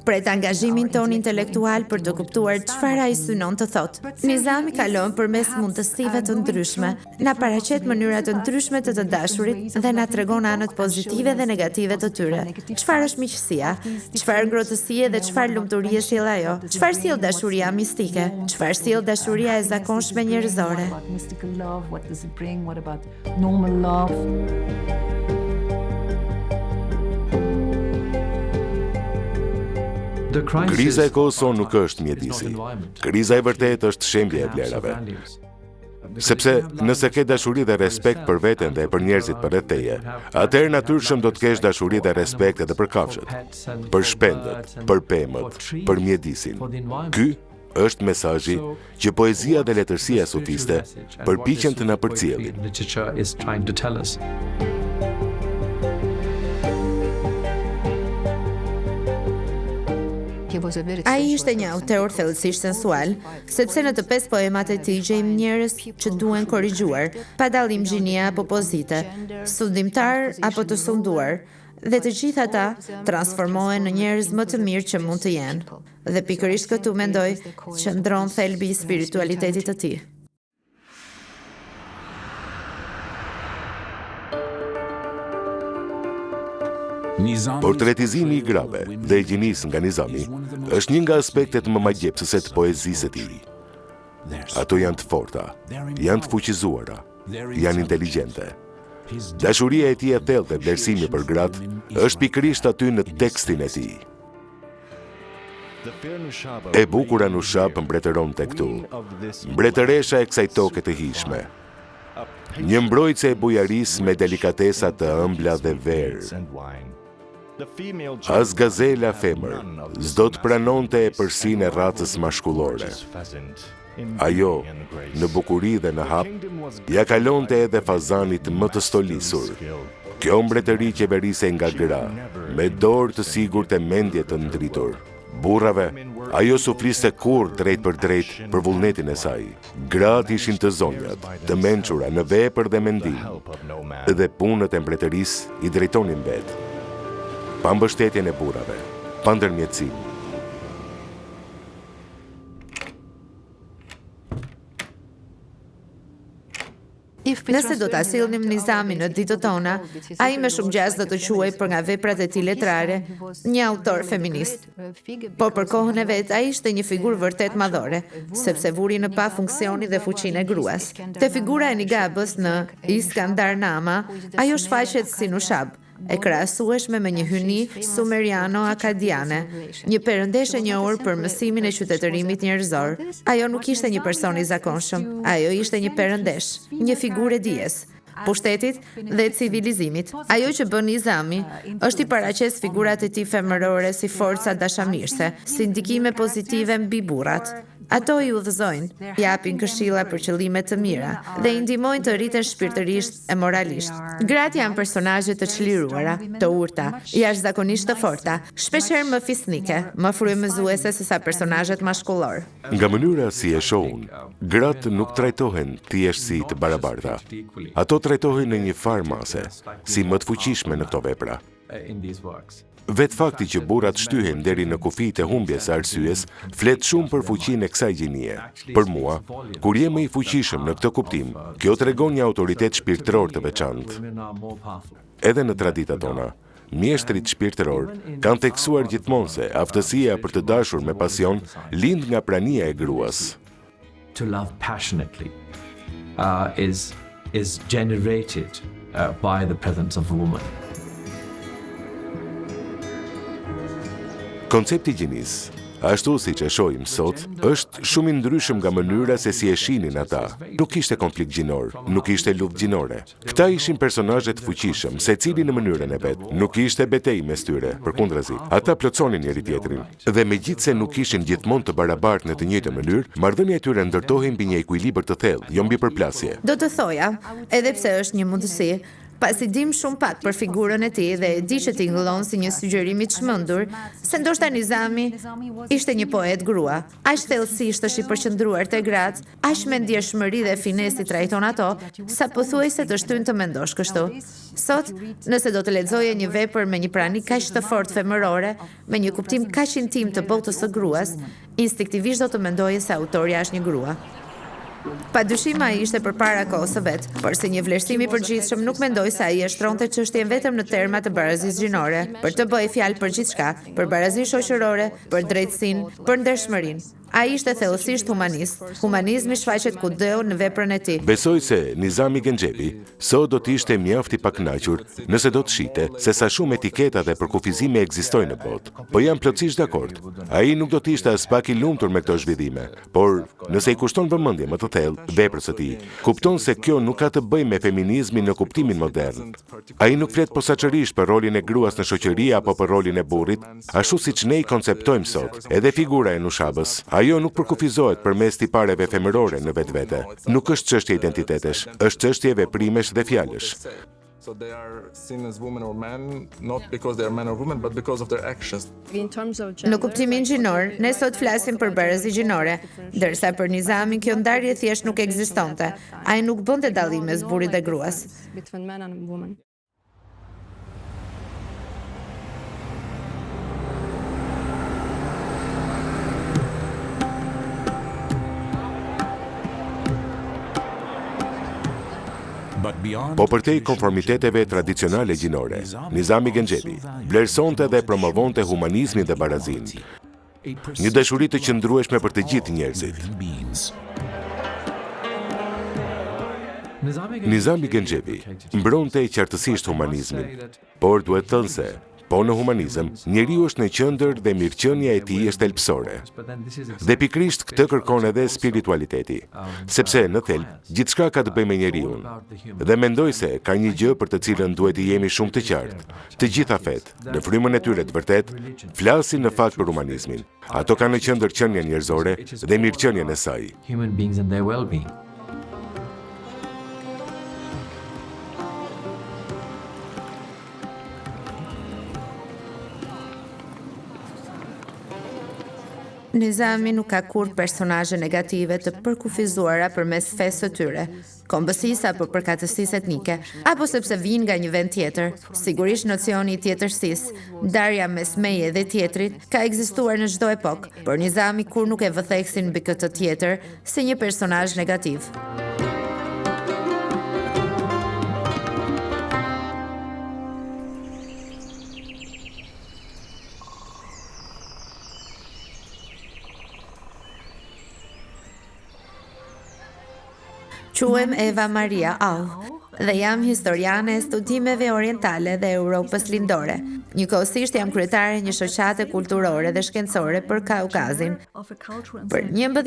pret angazhimin ton intelektual për të kuptuar çfarë ai synon të thotë. Nizami kalon përmes mundësive të ndryshme, na paraqet mënyra të ndryshme të dashurit dhe na tregon anët pozitive dhe negative të tyre. Çfarë është miqësia? Çfarë ngrohtësie dhe çfarë lumturie sjell ajo? Çfarë sjell dashuria mistike? Çfarë sjell dashuria e zakonshme njerëzore? Kriza e kohës sonë nuk është mjedisi. Kriza e vërtetë është shembja e vlerave. Sepse nëse ke dashuri dhe respekt për veten dhe për njerëzit përreth teje, atëherë natyrshëm do të kesh dashuri dhe respekt edhe për kafshët, për shpendët, për pemët, për mjedisin. Ky është mesazhi që poezia dhe letërsia sufiste përpiqen të na përcjellin. Ai ishte një autor thellësisht sensual, sepse në të 5 poemat e tij gjejmë njerëz që duhen korrigjuar, pa dallim gjinie apo pozite, sundimtar apo të sunduar, dhe të gjithë ata transformohen në njerëz më të mirë që mund të jenë. Dhe pikërisht këtu mendoj që ndron thelbi i spiritualitetit të tij. Portretizimi i grave dhe e gjinisë nga Nizami është një nga aspektet më magjepsëse të poezisë së tij. Ato janë të forta, janë të fuqizuara, janë inteligjente. Dashuria e tij e thellë dhe vlerësimi për gratë është pikërisht aty në tekstin e tij. E bukura Nushab mbretëron tek tu, mbretëresha e kësaj toke të hijshme. Një mbrojtëse e bujarisë me delikatesa të ëmbla dhe verë. As gazela femër, s'do të pranonte e përsinë e racës mashkullore. Ajo, në bukuri dhe në hap, ja kalonte edhe fazanit më të stolisur. Kjo mbretëri qeverise nga gra, me dorë të sigurt e mendje të ndritur. Burrave, ajo sufriste kurrë drejt për vullnetin e saj. Gratë ishin të zonjat, të mençura në vepër dhe mendim, dhe punët e mbretërisë i drejtonin vetë. Pa mbështetjen e burrave, pa ndërmjetësim. Nëse do ta sillnim Nizamin në ditët tona, ai me shumë gjasë do të quhej për nga veprat e tij letrare një autor feminist. Por për kohën e vet ai ishte një figurë vërtet madhore, sepse vuri në pa funksioni dhe fuqinë e gruas. Te figura e Nigabës në Iskandar Nama, ajo shfaqet si Nushab, e krahasueshme me një hyni sumeriano-akadiane, një perëndeshe e njohur për mësimin e qytetërimit njerëzor. Ajo nuk ishte një person i zakonshëm, ajo ishte një perëndesh, një figurë e dijes, pushtetit dhe civilizimit. Ajo që bën Nizami është i paraqes figurat e tij femërore si forca dashamirëse, si ndikime pozitive mbi burrat. Ato i udhëzojnë, japin këshilla për qëllime të mira dhe i ndihmojnë të rriten shpirtërisht e moralisht. Gratë janë personazhe të çliruara, të urta, jashtëzakonisht të forta, shpeshherë më fisnike, më frymëzuese se sa personazhet mashkullor. Nga mënyra si e shohun, gratë nuk trajtohen thjesht si të barabarta. Ato trajtohen në një farë mase, si më të fuqishme në këto vepra. Vetë fakti që burrat shtyhen deri në kufijtë e humbjes së arsyes, flet shumë për fuqinë e kësaj gjinie. Për mua, kur je më i fuqishëm në këtë kuptim, kjo tregon një autoritet shpirtëror të veçantë. Edhe në traditat tona, mjeshtrit shpirtëror kanë theksuar gjithmonë se aftësia për të dashur me pasion lind nga prania e gruas. To love passionately is generated by the presence of a woman. Koncepti gjinis, ashtu si që shohim sot, është shumë i ndryshëm nga mënyra se si e shihnin ata. Nuk ishte konflikt gjinor, nuk ishte luftë gjinore. Këta ishin personazhe të fuqishëm, secili në mënyrën e vet. Nuk ishte betejë mes tyre, përkundrazi. Ata plotsonin njëri tjetrin. Dhe megjithse nuk ishin gjithmonë të barabartë në të njëjtën mënyrë, marrëdhënia e tyre ndërtohej mbi një ekuilibër të thellë, jo mbi përplasje. Do të thoja, edhe pse është një mundësi, pasi dim shumë pak për figurën e tij dhe e di që tingëllon si një sugjerim i çmendur, se ndoshta Nizami ishte një poet grua. Aq thellësisht është i përqendruar te gratë, aq me ndjeshmëri dhe finesi trajton ato, sa pothuajse të shtyn të mendosh kështu. Sot, nëse do të lexoje një vepër me një prani kaq të fortë femërore, me një kuptim kaq intim të botës së gruas, instinktivisht do të mendoje se autorja është një grua. Pa dyshim ai ishte përpara kohës së vet, por si një vlerësim i përgjithshëm nuk mendoj se ai e shtronte çështjen vetëm në terma të barazisë gjinore, për të bërë fjalë për gjithçka, për barazinë shoqërore, për drejtësinë, për ndershmërinë. Ai ishte thellësisht humanist. Humanizmi shfaqet kudo në veprën e tij. Besoj se Nizami Genxhevi sot do të ishte mjaft i pakënaqur nëse do të shite se sa shumë etiketa dhe përkufizime ekzistojnë në botë. Po jam plotësisht dakord. Ai nuk do të ishte as pak i lumtur me këto zhvillime, por nëse i kushton vëmendje më të thellë veprës së tij, kupton se kjo nuk ka të bëjë me feminizmin në kuptimin modern. Ai nuk flet posaçërisht për rolin e gruas në shoqëri apo për rolin e burrit, ashtu siç ne i konceptojmë sot. Edhe figura e Nushabës, ajo nuk përkufizohet përmes tipareve femërore në vetvete. Nuk është çështje identitetesh, është çështje veprimesh dhe fjalësh. So they are seen as women or men, not because they are men or women, but because of their actions. Në kuptimin gjinor, ne sot flasim për barazi gjinore, ndërsa për Nizamin kjo ndarje thjesht nuk ekzistonte. Ai nuk bënte dallim mes burrit dhe gruas. Po përtej konformiteteve tradicionale gjinore, Nizami Genxhevi vlerësonte dhe promovonte humanizmin dhe barazinë, një dashuri të qëndrueshme për të gjithë njerëzit. Nizami Genxhevi mbronte qartësisht humanizmin, por duhet thënë se po në humanizëm, njeriu është në qendër dhe mirëqenia e tij është thelbësore. Dhe pikërisht këtë kërkon edhe spiritualiteti, sepse në thelb gjithçka ka të bëjë me njeriu. Dhe mendoj se ka një gjë për të cilën duhet të jemi shumë të qartë. Të gjitha fet, në frymën e tyre të vërtet, flasin në fakt për humanizmin. Ato kanë në qendër qenien njerëzore dhe mirëqenien e saj. Human beings and their well-being. Nizami nuk ka kur personazhe negative të përkufizuara përmes fesë së tyre, kombësisë apo përkatësisë etnike, apo sepse vijnë nga një vend tjetër. Sigurisht nocioni i tjetërsisë, ndarja mes meje dhe tjetrit, ka ekzistuar në çdo epokë, por Nizami kur nuk e vëtheksin mbi këtë tjetër si një personazh negativ. Quhem Eva Maria All. dhe jam historiane e studimeve orientale dhe Europës lindore. Njëkohësisht jam kryetare një shoqate kulturore dhe shkencore për Kaukazin. Për 11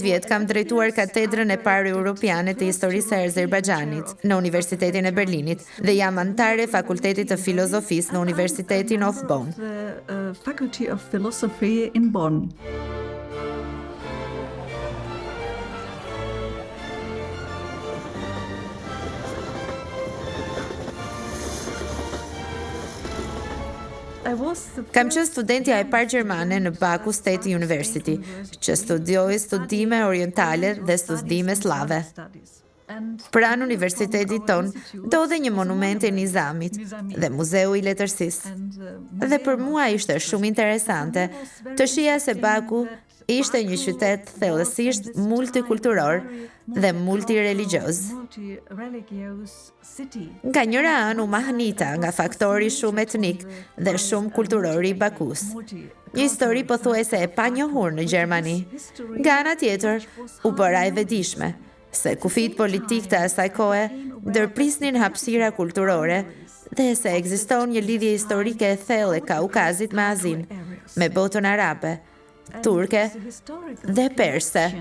vjet kam drejtuar katedrën e parë europiane të historisë e Azerbajxhanit në Universitetin e Berlinit dhe jam antare e Fakultetit të Filozofisë në Universitetin of Bonn. Faculty of Philosophy in Bonn. Kam qenë studentja e parë gjermane në Baku State University, që studioi studime orientale dhe studime slave. Pranë universitetit ton, ndodhe një monument e Nizamit dhe Muzeu i Letërsisë. Dhe për mua ishte shumë interesante të shija se Baku ishte një qytet thellësisht multikulturor dhe multireligjioz. Nga njëra anë u mahnita nga faktori shumë etnik dhe shumë kulturor i Bakus. Një histori pothuajse e panjohur në Gjermani. Nga ana tjetër, u bëra e vetëdijshme se kufit politik të asaj kohe ndërprisnin hapësira kulturore dhe se ekziston një lidhje historike e thellë e Kaukazit me Azin, me botën arabe, turke dhe perse.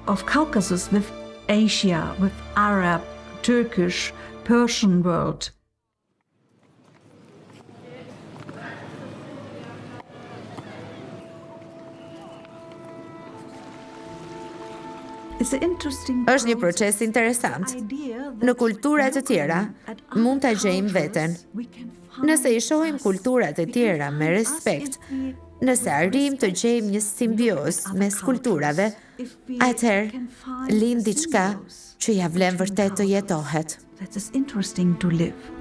Of Caucasus with Asia, with Arab, Turkish, Persian world. Është një proces interesant. Në kulturat të tjera, mund të gjejmë veten. Nëse i shohim kulturat e tjera me respekt, nëse arrim të gjejmë një simbios mes kulturave, atëherë lind diçka që ja vlen vërtet të jetohet. That is interesting to live.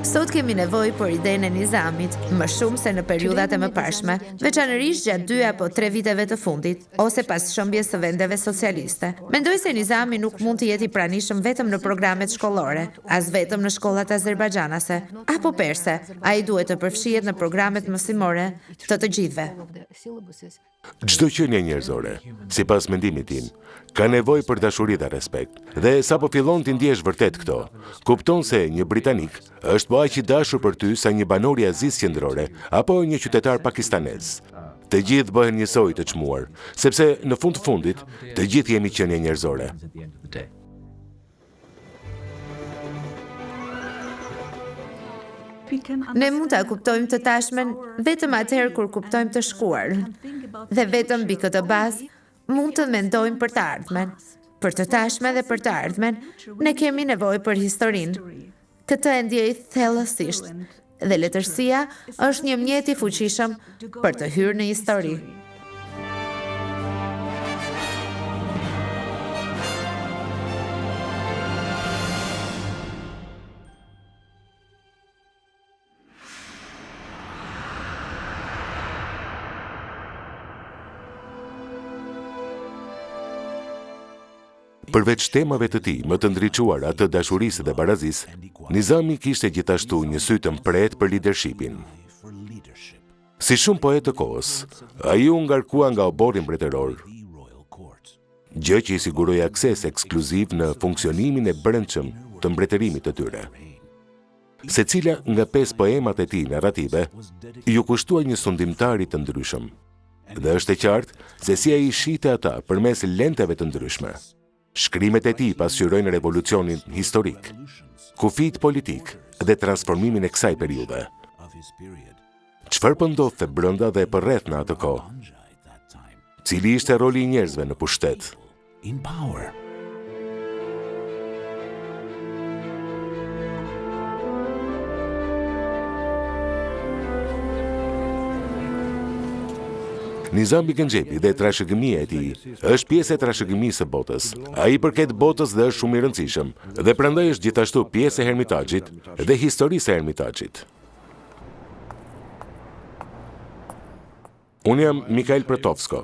Sot kemi nevojë për idenë e Nizamit, më shumë se në periudhat e mëparshme, veçanërisht gjatë 2 apo 3 viteve të fundit, ose pas shëmbjes së vendeve socialiste. Mendoj se Nizami nuk mund të jetë i pranishëm vetëm në programet shkollore, as vetëm në shkollat azerbaxhanase apo perse. Ai duhet të përfshihet në programet mësimore të gjithëve. Çdo qenie njerëzore, sipas mendimit tim, ka nevojë për dashuri dhe respekt. Dhe sapo fillon të ndjesh vërtet këto, kupton se një britanik është po aq i dashur për ty sa një banor i Azisë Qendrore apo një qytetar pakistanez. Të gjithë bëhen njësoj të çmuar, sepse në fund të fundit, të gjithë jemi qenie njerëzore. Ne mund ta kuptojmë të tashmen vetëm atëherë kur kuptojmë të shkuarën. Dhe vetëm mbi këtë bazë mund të mendojmë për të ardhmen. Për të tashmen dhe për të ardhmen, ne kemi nevojë për historinë. Këtë e ndjej thellësisht. Dhe letërsia është një mjet i fuqishëm për të hyrë në histori. Përveç temave të tij më të ndriçuara të dashurisë dhe barazisë, Nizami kishte gjithashtu një sy të mpret për leadershipin. Si shumë poetë të kohës, ai u ngarkua nga obori mbretëror, gjë që i siguroi akses ekskluziv në funksionimin e brendshëm të mbretërimit të tyre. Secila nga 5 poemat e tij narrative ju kushtua një sundimtari të ndryshëm. Dhe është e qartë se si ai shite ata përmes lenteve të ndryshme. Shkrimet e tij pasqyrojnë revolucionin historik, kufit politik dhe transformimin e kësaj periudhe. Çfarë po ndodhte brenda dhe përreth në atë kohë? Cili ishte roli i njerëzve në pushtet? Nizami Gënxhepi dhe trashëgimia e tij është pjesë e trashëgimisë së botës. Ai përket botës dhe është shumë i rëndësishëm, dhe prandaj është gjithashtu pjesë e Hermitagjit dhe historisë e Hermitagjit. Unë jam Mikhail Protovsko,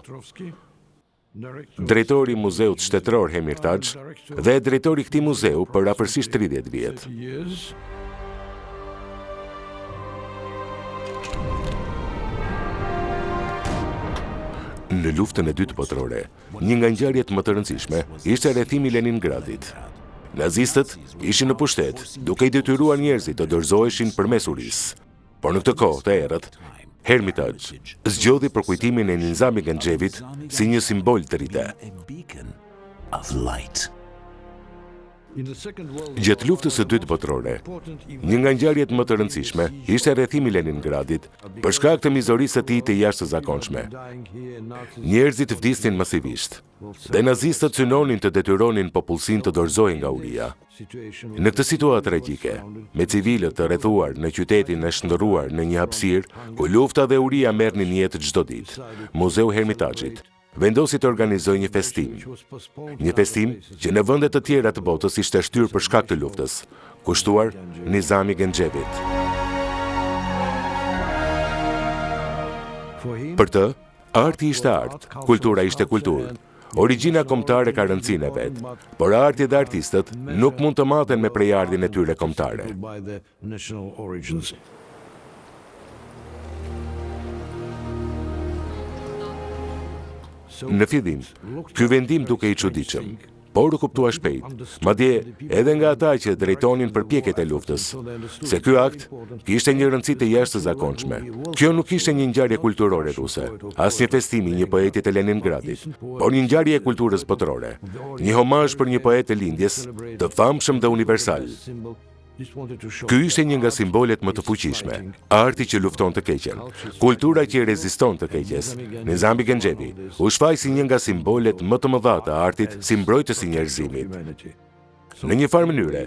drejtori i Muzeut Shtetëror Hermitagj dhe drejtori i këtij muzeu për afërsisht 30 vjet. Në luftën e dytë botërore, një nga ngjarjet më të rëndësishme ishte rrethimi i Leningradit. Nazistët ishin në pushtet, duke i detyruar njerëzit të dorëzoheshin përmes urisë. Por në këtë kohë të errët, Hermitage zgjodhi përkujtimin e Nizami Ganxhevit si një simbol të rite. Gjatë luftës së dytë botërore, një nga ngjarjet më të rëndësishme ishte rrethimi i Leningradit për shkak të mizorisë së tij të jashtëzakonshme. Njerëzit vdisnin masivisht, dhe nazistët synonin të detyronin popullsinë të dorëzohej nga uria. Në këtë situatë tragjike, me civilët të rrethuar në qytetin e shndërruar në një hapësirë ku lufta dhe uria merrnin jetë çdo ditë, Muzeu Hermitagjit vendosi të organizojë një festim. Një festim që në vende të tjera të botës ishte shtyrë për shkak të luftës, kushtuar Nizami Ganxhevit. Për të, arti ishte art, kultura ishte kulturë. Origjina kombëtare ka rëndësinë e vet, por arti dhe artistët nuk mund të maten me prejardhjen e tyre kombëtare. Në fillim, ky vendim duke i çuditshëm, por u kuptua shpejt, madje edhe nga ata që drejtonin përpjekjet e luftës, se ky akt kishte një rëndësi të jashtëzakonshme. Kjo nuk ishte një ngjarje kulturore ruse, as një festim i një poeti të Leningradit, por një ngjarje e kulturës botërore, një homazh për një poet të lindjes, të famshëm dhe universal. Ky ishte një nga simbolet më të fuqishme, arti që lufton të keqen, kultura që reziston të keqes. Nizami Ganxhevi u shfaq si një nga simbolet më të mëdha të artit si mbrojtës i njerëzimit. Në një farë mënyre,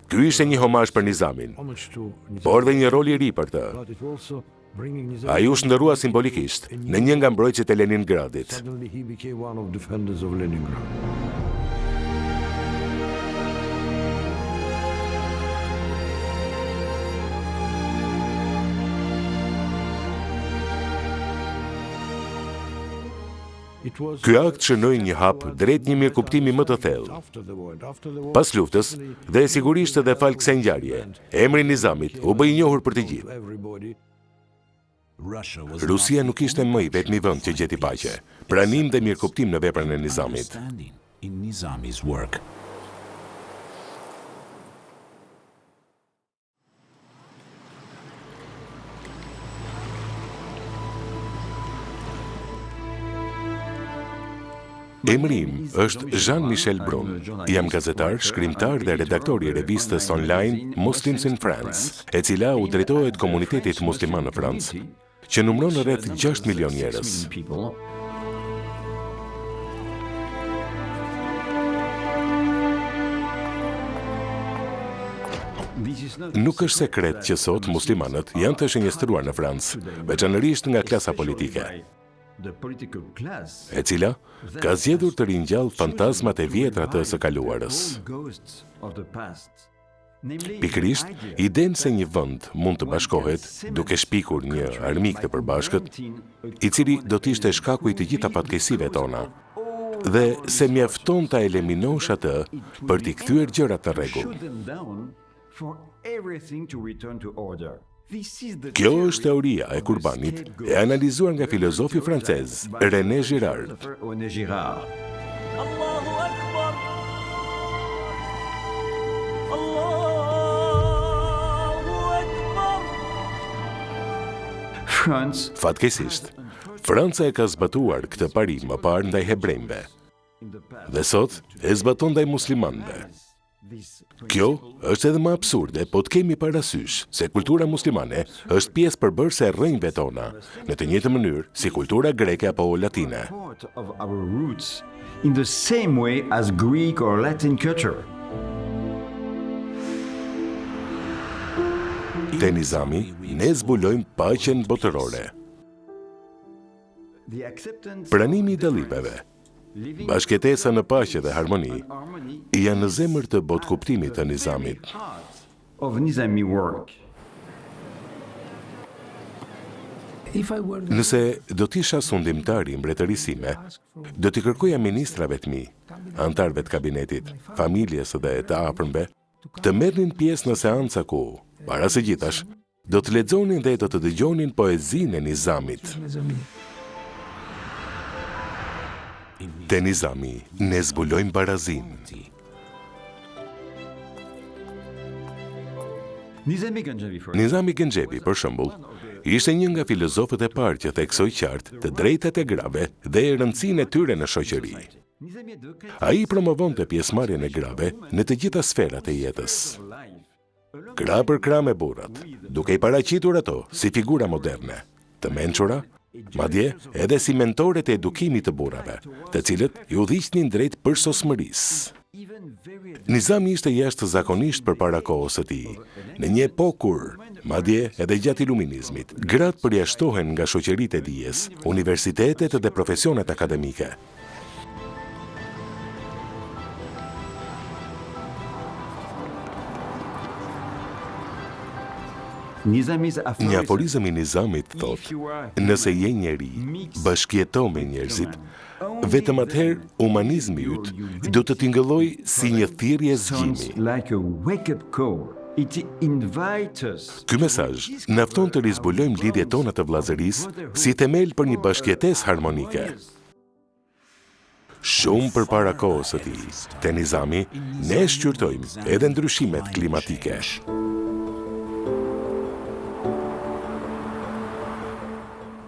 ky ishte një homazh për Nizamin, por dhe një rol i ri për të. Ai u shndërrua simbolikisht në një nga mbrojtësit e Leningradit. Ky akt shënoi një hap drejt një mirëkuptimi më të thellë. Pas luftës, dhe sigurisht edhe fal kësaj ngjarje, emri Nizamit u bë i njohur për të gjithë. Rusia nuk ishte më i vetmi vend që gjeti paqe, pranim dhe mirëkuptim në veprën e Nizamit. Emri im është Jean-Michel Brun. Jam gazetar, shkrimtar dhe redaktor i revistës online Muslims in France, e cila u drejtohet komunitetit musliman në Francë, që numëron rreth 6 milion njerëz. Nuk është sekret që sot muslimanët janë të shënjestruar në Francë, veçanërisht nga klasa politike, e cila ka zgjedhur të ringjallë fantazmat e vjetra të së kaluarës. Pikërisht, idenë se një vend mund të bashkohet duke shpikur një armik të përbashkët, i cili do të ishte shkaku i të gjitha fatkeqësive tona, dhe se mjafton ta eliminosh atë për t'i kthyer gjërat në rregull. Kjo është teoria e kurbanit e analizuar nga filozofi francez René Girard. Fatkeqësisht, Franca e ka zbatuar këtë parim më parë ndaj hebrejve, dhe sot e zbaton ndaj muslimanëve. Kjo është edhe më absurde, po të kemi parasysh se kultura muslimane është pjesë përbërëse e rrënjve tona, në të njëjtën mënyrë si kultura greke apo latine. In the same way as Greek or Latin culture. Te Nizami, ne zbulojmë paqen botërore. Pranimi i dallimeve, bashkëtesa në paqe dhe harmoni, janë në zemër të botkuptimit të Nizamit. Nëse do t'isha sundimtari i mbretërisë sime, do t'i kërkoja ministrave të mi, antarëve të kabinetit, familjes dhe të afërmve, të merrnin pjesë në seanca ku, para së gjithash, do të lexonin dhe do të dëgjonin poezinë e Nizamit. Te Nizami ne zbulojmë barazin. Nizami Gengjevi, për shembull, ishte një nga filozofët e parë që theksoi qartë të drejtat e grave dhe rëndësinë e tyre në shoqëri. Ai promovonte pjesëmarrjen e grave në të gjitha sferat e jetës. Krah për krah me burrat, duke i paraqitur ato si figura moderne, të mençura, madje edhe si mentorët e edukimit të burrave, të cilët i udhëhiqnin drejt përsosmërisë. Nizami ishte jashtëzakonisht përpara kohës së tij, në një epokë kur, madje edhe gjatë iluminizmit, gratë përjashtohen nga shoqëritë e dijes, universitetet dhe profesionet akademike. Një aforizëm i Nizamit thot: nëse je njeri, bashkëjeto me njerëzit, vetëm atëherë humanizmi yt do të tingëlloj si një thirrje zgjimi. Ky mesazh na fton të rizbulojmë lidhjet tona të vllazërisë si themel për një bashkëjetesë harmonike. Shumë përpara kohës së tij, te Nizami ne shqyrtojmë edhe ndryshimet klimatike.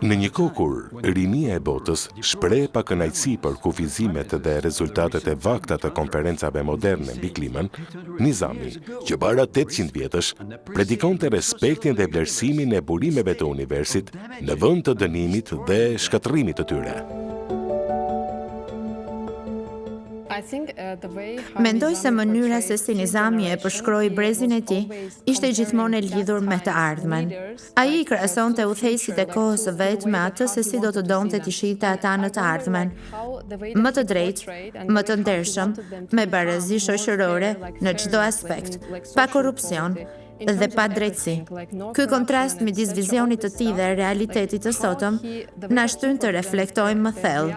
Në një kohë kur rinia e botës shpreh pa kënaqësi për kufizimet dhe rezultatet e vakta të konferencave moderne mbi klimën, Nizami, që para 800 vjetësh, predikonte respektin dhe vlerësimin e burimeve të universit në vend të dënimit dhe shkatërrimit të tyre. Mendoj se mënyra se si Nizami e përshkroi brezin e tij ishte gjithmonë e lidhur me të ardhmen. Ai i krahasonte udhëheqësit e kohës së vet me atë se si do të donte të shihte ata në të ardhmen. Më të drejtë, më të ndershëm, me barazi shoqërore në çdo aspekt, pa korrupsion dhe pa drejtësi. Ky kontrast midis vizionit të tij dhe realitetit të sotëm na shtyn të reflektojmë më thellë.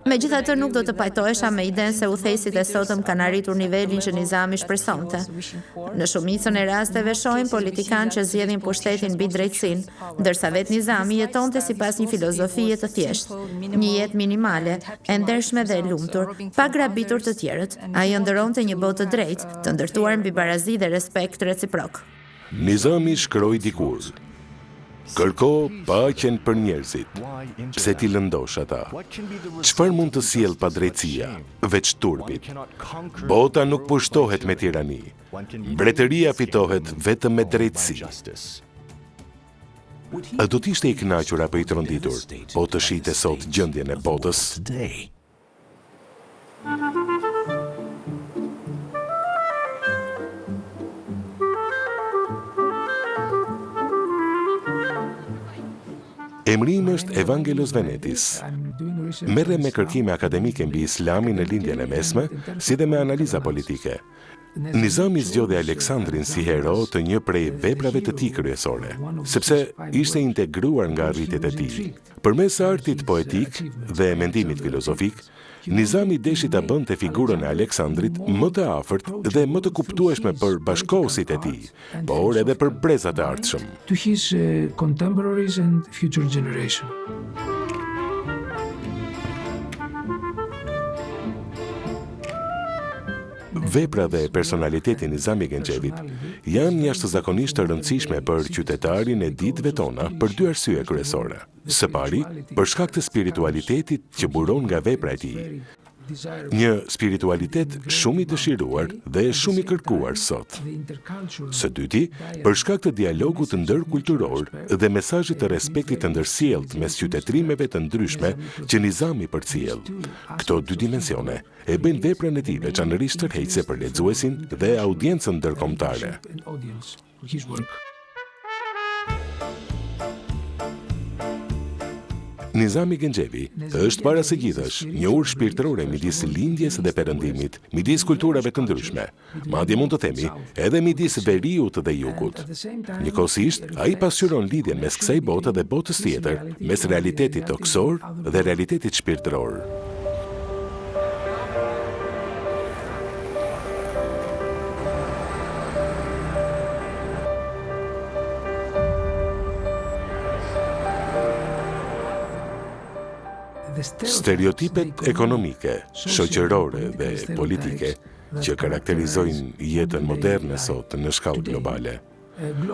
Megjithatë nuk do të pajtohesha me idenë se udhëheqësit e sotëm kanë arritur nivelin që Nizami shpresonte. Në shumicën e rasteve shohim politikanë që zgjedhin pushtetin mbi drejtësinë, ndërsa vetë Nizami jetonte sipas një filozofie të thjeshtë, një jetë minimale, e ndershme dhe e lumtur, pa grabitur të tjerët. Ai ëndërronte një botë të drejtë, të ndërtuar mbi barazi dhe respekt reciprok. Nizami shkroi dikur: kërko paqen për njerëzit. Pse ti lëndosh ata? Çfarë mund të sjellë padrejtësia, veç turbit? Bota nuk pushtohet me tirani. Mbretëria fitohet vetëm me drejtësi. A do t'ishte i kënaqur apo i tronditur, po të shihte sot gjendjen e botës? Emri im është Evangelos Venetis. Merrem me kërkime akademike mbi Islamin në lindjen e mesme, si dhe me analiza politike. Nizami zgjodhi Aleksandrin si hero të një prej veprave të tij kryesore, sepse ishte integruar nga arritjet e tij. Përmes artit poetik dhe mendimit filozofik, Nizami deshi ta bënte figurën e Aleksandrit më të afërt dhe më të kuptueshme për bashkëkohësit e tij, por edhe për brezat e ardhshëm. To his contemporaries and future generation. Vepra dhe personaliteti Nizami Gengjevit janë jashtëzakonisht të rëndësishme për qytetarin e ditëve tona për dy arsye kryesore. Së pari, për shkak të spiritualitetit që buron nga vepra e tij. Një spiritualitet shumë i dëshiruar dhe shumë i kërkuar sot. Së dyti, për shkak të dialogut ndërkulturor dhe mesazhit të respektit të ndërsjellët mes qytetërimeve të ndryshme që Nizami përcjell. Këto dy dimensione e bëjnë veprën e tij veçanërisht tërheqëse për lexuesin dhe audiencën ndërkombëtare. Nizami Gengjevi është para së gjithësh një urë shpirtërore midis lindjes dhe perëndimit, midis kulturave të ndryshme, madje mund të themi edhe midis veriut dhe jugut. Njëkohësisht, ai pasqyron lidhjen mes kësaj bote dhe botës tjetër, mes realitetit toksor dhe realitetit shpirtëror. Stereotipet ekonomike, shoqërore dhe politike që karakterizojnë jetën moderne sot në shkallë globale,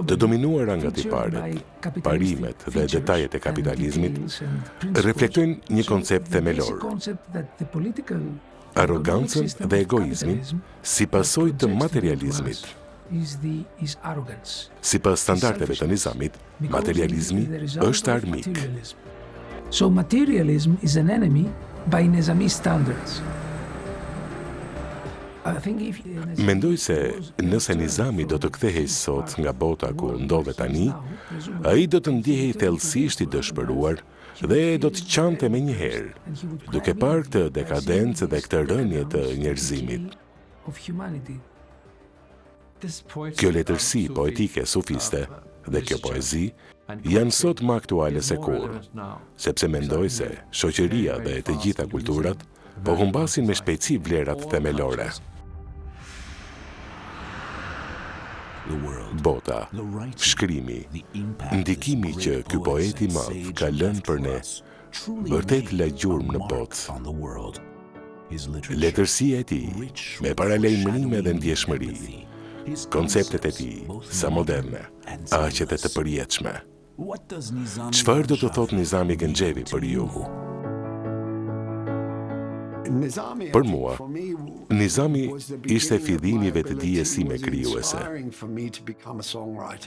të dominuara nga tiparet, parimet dhe detajet e kapitalizmit, reflektojnë një koncept themelor: arrogancën dhe egoizmin si pasojë të materializmit. Sipas standardeve të Nizamit, materializmi është armik. So materialism is an enemy by Nizami standards. Mendoj se nëse Nizami do të kthehej sot nga bota ku ndodhet tani, ai do të ndjehej thellësisht i dëshpëruar dhe do të qante me njëherë, duke parë këtë dekadencë dhe këtë rënje të njerëzimit. Kjo letërsi poetike sufiste dhe kjo poezi janë sot më aktuale se kur, sepse mendoj se shoqëria dhe të gjitha kulturat po humbasin me shpejtësi vlerat themelore. Bota, shkrimi, ndikimi që ky poeti i madh ka lënë për ne, vërtet la gjurmë në botë. Letërsia e tij, me paralajmërime dhe ndjeshmëri, konceptet e tij, sa moderne, aqet e të përjetshme. Çfarë do të thotë Nizami Genxhevi për ju? Për mua, Nizami ishte fillimi i vetëdijes sime krijuese.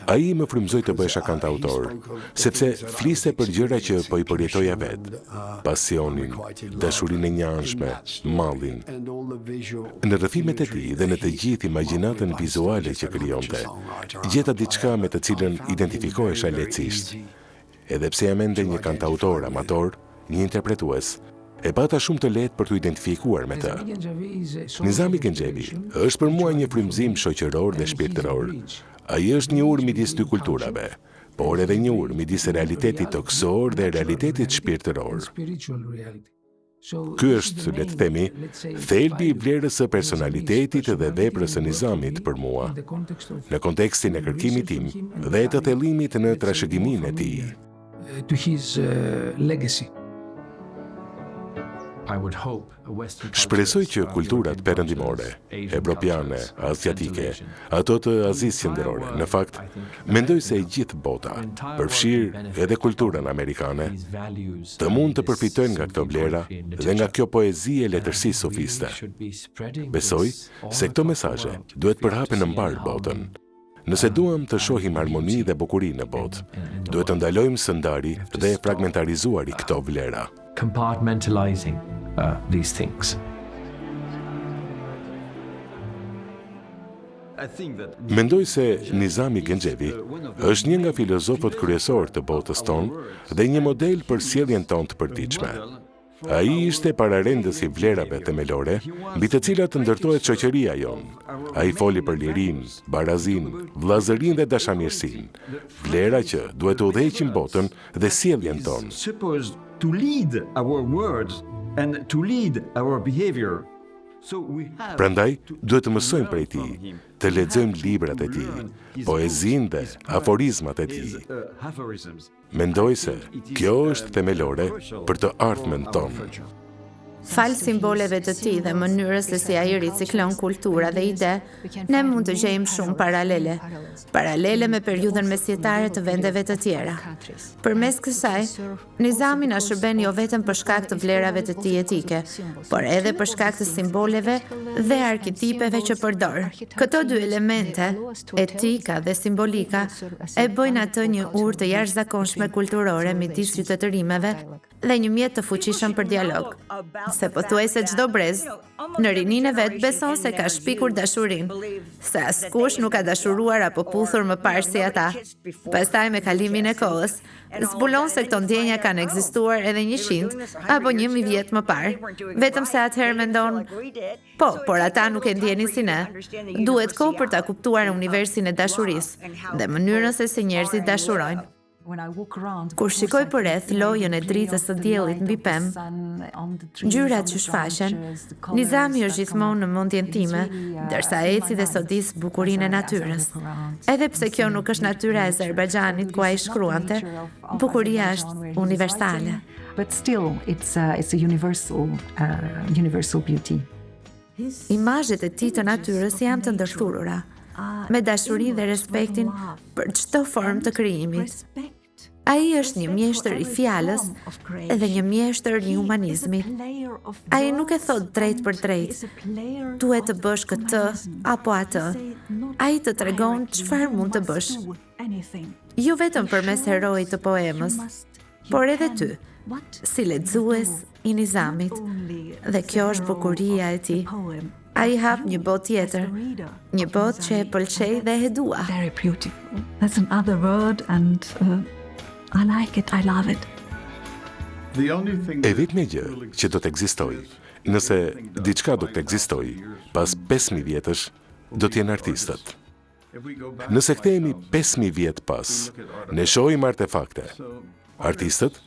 Ai më frymëzoi të bëhesha kantautor, sepse fliste për gjëra që po i përjetoja vetë: pasionin, dashurinë e njanshme, mallin. Në rrëfimet e tij dhe në të gjithë imagjinatën vizuale që krijonte, gjeta diçka me të cilën identifikohesha lehtësisht. Edhe pse jam ende një kantautor amator, një interpretues, e pata shumë të lehtë për të identifikuar me të. Nizami Genxhevi është për mua një frymëzim shoqëror dhe shpirtëror. Ai është një urë midis dy kulturave, por edhe një urë midis realitetit toksor dhe realitetit shpirtëror. Ky është, le të themi, thelbi i vlerës së personalitetit dhe veprës së Nizamit për mua, në kontekstin e kërkimit tim dhe të thellimit në trashëgiminë e tij. To his legacy. Shpresoj që kulturat perëndimore, evropiane, asiatike, ato të Azisë Qendrore, në fakt, mendoj se e gjithë bota, përfshirë edhe kulturën amerikane, të mund të përfitojnë nga këto vlera dhe nga kjo poezi e letërsisë sufiste. Besoj se këto mesazhe duhet përhapen në mbar botën. Nëse duam të shohim harmoni dhe bukuri në botë, duhet të ndalojmë së ndari dhe fragmentarizuari këto vlera. Compartmentalizing these things. Mendoj se Nizami Genxhevi është një nga filozofët kryesor të botës tonë dhe një model për sjelljen tonë të përditshme. Ai ishte pararendës i vlerave themelore, mbi të cilat ndërtohet shoqëria jonë. Ai foli për lirinë, barazinë, vllazërinë dhe dashamirësinë, vlera që duhet të udhëheqin botën dhe sjelljen tonë. To lead our words and to lead our behavior. Prandaj, duhet të mësojmë prej tij, të lexojmë librat e tij, poezinë dhe aforizmat e tij. Mendoj se kjo është themelore për të ardhmen tonë. Fal simboleve të tij dhe mënyrës se si ai riciklon kultura dhe ide, ne mund të gjejmë shumë paralele me periudhën mesjetare të vendeve të tjera. Përmes kësaj, Nizami na shërben jo vetëm për shkak të vlerave të tij etike, por edhe për shkak të simboleve dhe arketipeve që përdor. Këto dy elemente, etika dhe simbolika, e bëjnë atë një urë të jashtëzakonshme kulturore midis qytetërimeve dhe një mjet të fuqishëm për dialog. Se pothuajse çdo brez në rininë e vet beson se ka shpikur dashurinë, se askush nuk ka dashuruar apo puthur më parë si ata. Pastaj me kalimin e kohës, zbulon se këto ndjenja kanë ekzistuar edhe 100 apo 1000 vjet më parë. Vetëm se atëherë mendon, por ata nuk e ndjenin si ne. Duhet kohë për ta kuptuar universin e dashurisë dhe mënyrën se si njerëzit dashurojnë. Kur shikoj përreth lojën e dritës së diellit mbi pemë, ngjyrat që shfaqen, Nizami është gjithmonë në mendjen time, ndërsa eci dhe sodis bukurinë e natyrës. Edhe pse kjo nuk është natyra e Azerbajxhanit ku ai shkruante, bukuria është universale. but still it's a universal beauty. Imazhet e tij të natyrës janë të ndërthurura, me dashuri dhe respektin për çdo formë të krijimit. Ai është një mjeshtër i fjalës edhe një mjeshtër i humanizmit. Ai nuk e thot drejt për drejt, duhet të bësh këtë apo atë. Ai të tregon çfarë mund të bësh. Jo vetëm përmes heroit të poemës, por edhe ty, si lexues i Nizamit. Dhe kjo është bukuria e tij. Ai hap një botë tjetër, një botë që e pëlqej dhe e dua. Very beautiful. That's another word and I like it, I love it. E vetmja gjë që do të ekzistojë, nëse diçka do të ekzistojë pas 5000 vjetësh, do të jenë artistët. Nëse kthehemi 5000 vjet pas, ne shohim artefakte. Artistët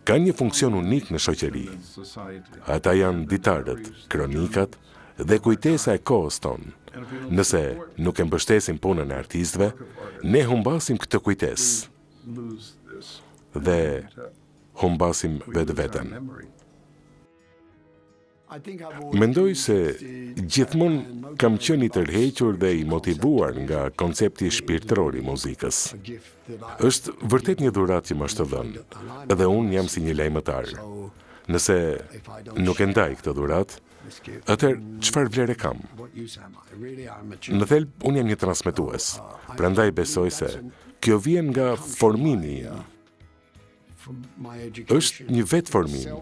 kanë një funksion unik në shoqëri. Ata janë ditarët, kronikat dhe kujtesa e kohës tonë. Nëse nuk e mbështesim punën e artistëve, ne humbasim këtë kujtesë. Dhe humbasim vetë veten. Mendoj se gjithmonë kam qenë i tërhequr dhe i motivuar nga koncepti shpirtëror i muzikës. Është vërtet një dhuratë që më është dhënë, dhe unë jam si një lajmëtar. Nëse nuk e ndaj këtë dhuratë, atëherë çfarë vlere kam? Në thelb, unë jam një transmetues, prandaj besoj se kjo vjen nga formimi im. Është një vetë formim,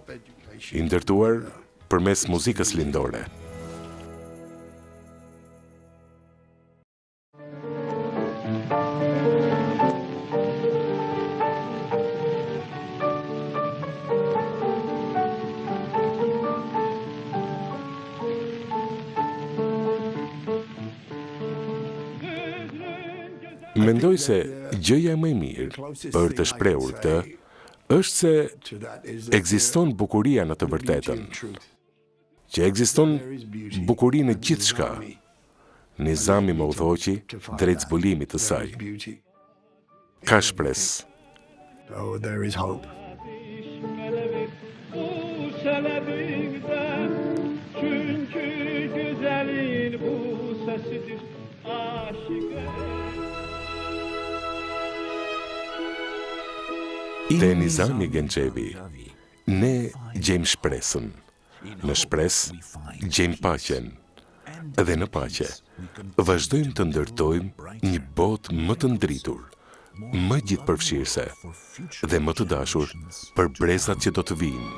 i ndërtuar përmes muzikës lindore. Mendoj se gjëja më e mirë për të shprehur këtë është se ekziston bukuria në të vërtetën, që ekziston bukuri në gjithçka. Nizami më udhëhoqi drejt zbulimit të saj. Ka shpresë. Te Nizami Gencevi, ne gjejmë shpresën. Në shpresë gjejmë paqen. Dhe në paqe vazhdojmë të ndërtojmë një botë më të ndritur, më gjithëpërfshirëse dhe më të dashur për brezat që do të vinë.